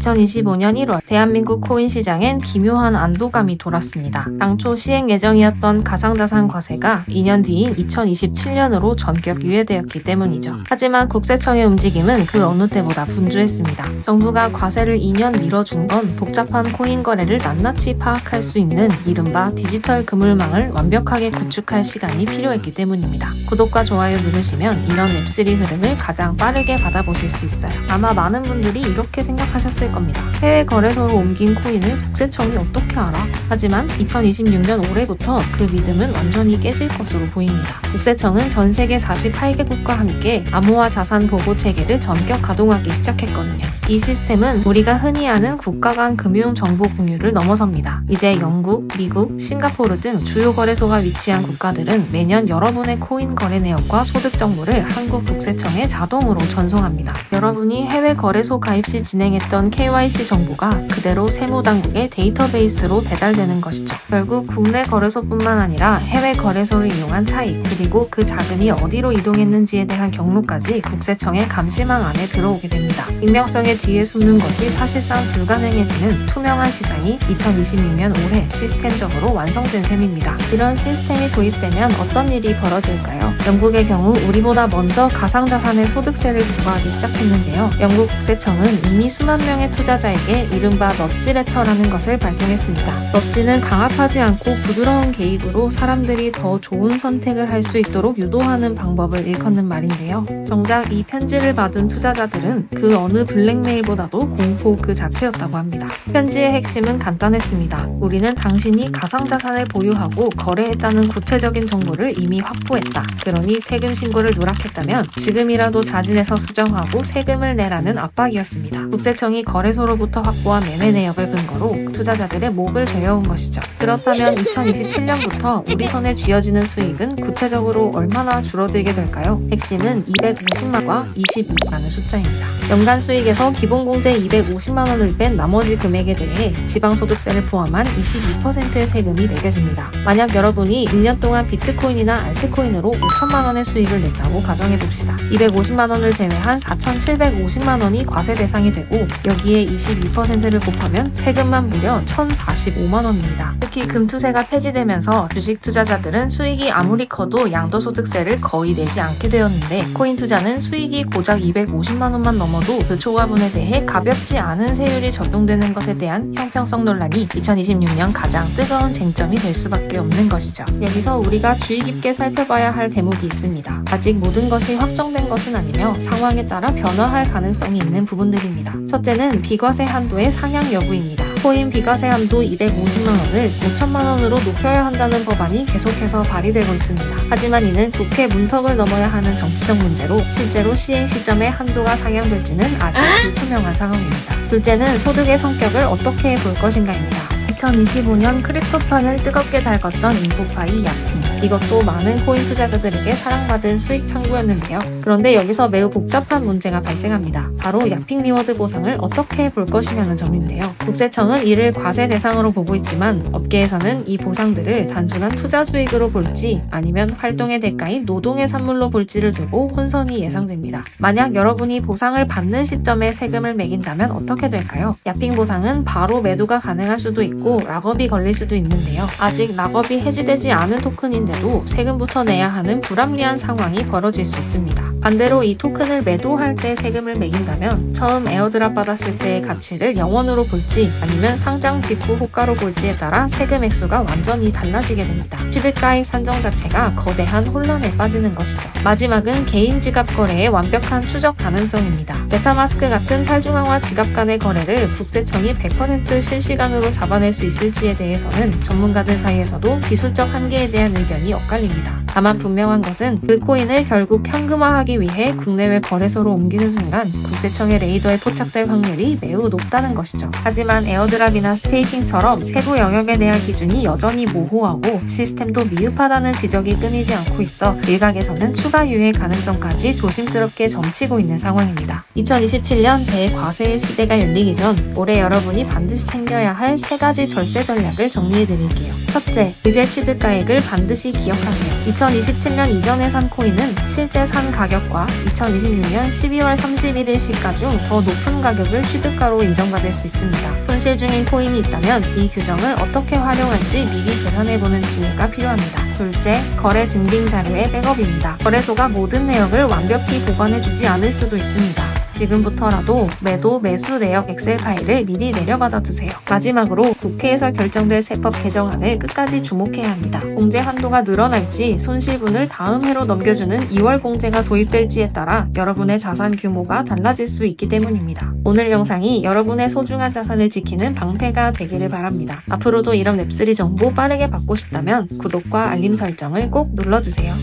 2025년 1월 대한민국 코인 시장엔 기묘한 안도감이 돌았습니다. 당초 시행 예정이었던 가상자산 과세가 2년 뒤인 2027년으로 전격 유예되었기 때문이죠. 하지만 국세청의 움직임은 그 어느 때보다 분주했습니다. 정부가 과세를 2년 미뤄준 건 복잡한 코인 거래를 낱낱이 파악할 수 있는 이른바 디지털 그물망을 완벽하게 구축할 시간이 필요했기 때문입니다. 구독과 좋아요 누르시면 이런 웹3 흐름을 가장 빠르게 받아보실 수 있어요. 아마 많은 분들이 이렇게 생각하셨을 겁니다. 해외 거래소로 옮긴 코인을 국세청이 어떻게 알아? 하지만 2026년 올해부터 그 믿음은 완전히 깨질 것으로 보입니다. 국세청은 전 세계 48개국과 함께 암호화 자산 보고 체계를 전격 가동하기 시작했거든요. 이 시스템은 우리가 흔히 아는 국가 간 금융 정보 공유를 넘어섭니다. 이제 영국, 미국, 싱가포르 등 주요 거래소가 위치한 국가들은 매년 여러분의 코인 거래 내역과 소득 정보를 한국 국세청에 자동으로 전송합니다. 여러분이 해외 거래소 가입 시 진행했던 KYC 정보가 그대로 세무당국의 데이터베이스로 배달되는 것이죠. 결국 국내 거래소뿐만 아니라 해외 거래소를 이용한 차익, 그리고 그 자금이 어디로 이동했는지에 대한 경로까지 국세청의 감시망 안에 들어오게 됩니다. 익명성의 뒤에 숨는 것이 사실상 불가능해지는 투명한 시장이 2026년 올해 시스템적으로 완성된 셈입니다. 이런 시스템이 도입되면 어떤 일이 벌어질까요? 영국의 경우 우리보다 먼저 가상자산의 소득세를 부과하기 시작했는데요. 영국 국세청은 이미 수만 명의 투자자에게 이른바 넛지레터라는 것을 발송했습니다. 넛지는 강압하지 않고 부드러운 개입으로 사람들이 더 좋은 선택을 할 수 있도록 유도하는 방법을 일컫는 말인데요. 정작 이 편지를 받은 투자자들은 그 어느 블랙메일보다도 공포 그 자체였다고 합니다. 편지의 핵심은 간단했습니다. 우리는 당신이 가상자산을 보유하고 거래했다는 구체적인 정보를 이미 확보했다. 그러니 세금 신고를 누락했다면 지금이라도 자진해서 수정하고 세금을 내라는 압박이었습니다. 국세청이 거래소로부터 확보한 매매 내역을 근거로 투자자들의 목을 조여온 것이죠. 그렇다면 2027년부터 우리 손에 쥐어지는 수익은 구체적으로 얼마나 줄어들게 될까요? 핵심은 250만과 22라는 숫자입니다. 연간 수익에서 기본공제 250만 원을 뺀 나머지 금액에 대해 지방소득세를 포함한 22%의 세금이 매겨집니다. 만약 여러분이 1년 동안 비트코인이나 알트코인으로 5천만 원의 수익을 냈다고 가정해봅시다. 250만 원을 제외한 4,750만 원이 과세 대상이 되고 여기에 22%를 곱하면 세금만 무려 1,045만 원입니다. 특히 금투세가 폐지되면서 주식 투자자들은 수익이 아무리 커도 양도소득세를 거의 내지 않게 되었는데 코인 투자는 수익이 고작 250만 원만 넘어도 그 초과분에 대해 가볍지 않은 세율이 적용되는 것에 대한 형평성 논란이 2026년 가장 뜨거운 쟁점이 될 수밖에 없는 것이죠. 여기서 우리가 주의 깊게 살펴봐야 할 대목이 있습니다. 아직 모든 것이 확정된 것은 아니며 상황에 따라 변화할 가능성이 있는 부분들입니다. 첫째는 비과세 한도의 상향 여부입니다. 코인 비과세 한도 250만 원을 5천만 원으로 높여야 한다는 법안이 계속해서 발의되고 있습니다. 하지만 이는 국회 문턱을 넘어야 하는 정치적 문제로 실제로 시행 시점에 한도가 상향될지는 아직 불투명한 상황입니다. 둘째는 소득의 성격을 어떻게 볼 것인가입니다. 2025년 크립토판을 뜨겁게 달궜던 인포파이 야핑. 이것도 많은 코인 투자자들에게 사랑받은 수익 창구였는데요. 그런데 여기서 매우 복잡한 문제가 발생합니다. 바로 야핑 리워드 보상을 어떻게 볼 것이냐는 점인데요. 국세청은 이를 과세 대상으로 보고 있지만 업계에서는 이 보상들을 단순한 투자 수익으로 볼지 아니면 활동의 대가인 노동의 산물로 볼지를 두고 혼선이 예상됩니다. 만약 여러분이 보상을 받는 시점에 세금을 매긴다면 어떻게 될까요? 야핑 보상은 바로 매도가 가능할 수도 있고 락업이 걸릴 수도 있는데요. 아직 락업이 해지되지 않은 토큰인데도 세금부터 내야 하는 불합리한 상황이 벌어질 수 있습니다. 반대로 이 토큰을 매도할 때 세금을 매긴다면 처음 에어드랍 받았을 때의 가치를 영원으로 볼지 아니면 상장 직후 호가로 볼지에 따라 세금 액수가 완전히 달라지게 됩니다. 취득가액 산정 자체가 거대한 혼란에 빠지는 것이죠. 마지막은 개인 지갑 거래의 완벽한 추적 가능성입니다. 메타마스크 같은 탈중앙화 지갑 간의 거래를 국세청이 100% 실시간으로 잡아낼 수 있을지에 대해서는 전문가들 사이에서도 기술적 한계에 대한 의견이 엇갈립니다. 다만 분명한 것은 그 코인을 결국 현금화하기 위해 국내외 거래소로 옮기는 순간 국세청의 레이더에 포착될 확률이 매우 높다는 것이죠. 하지만 에어드랍이나 스테이킹처럼 세부 영역에 대한 기준이 여전히 모호하고 시스템도 미흡하다는 지적이 끊이지 않고 있어 일각에서는 추가 유예 가능성까지 조심스럽게 점치고 있는 상황입니다. 2027년 대과세의 시대가 열리기 전 올해 여러분이 반드시 챙겨야 할 3가지 절세 전략을 정리해드릴게요. 첫째, 의제 취득가액을 반드시 기억하세요. 2027년 이전에 산 코인은 실제 산 가격 가격과 2026년 12월 31일 시가 중 더 높은 가격을 취득가로 인정받을 수 있습니다. 손실 중인 코인이 있다면 이 규정을 어떻게 활용할지 미리 계산해보는 지혜가 필요합니다. 둘째, 거래 증빙 자료의 백업입니다. 거래소가 모든 내역을 완벽히 보관해주지 않을 수도 있습니다. 지금부터라도 매도, 매수 내역 엑셀 파일을 미리 내려받아 두세요. 마지막으로 국회에서 결정될 세법 개정안을 끝까지 주목해야 합니다. 공제 한도가 늘어날지 손실분을 다음 해로 넘겨주는 2월 공제가 도입될지에 따라 여러분의 자산 규모가 달라질 수 있기 때문입니다. 오늘 영상이 여러분의 소중한 자산을 지키는 방패가 되기를 바랍니다. 앞으로도 이런 웹3 정보 빠르게 받고 싶다면 구독과 알림 설정을 꼭 눌러주세요.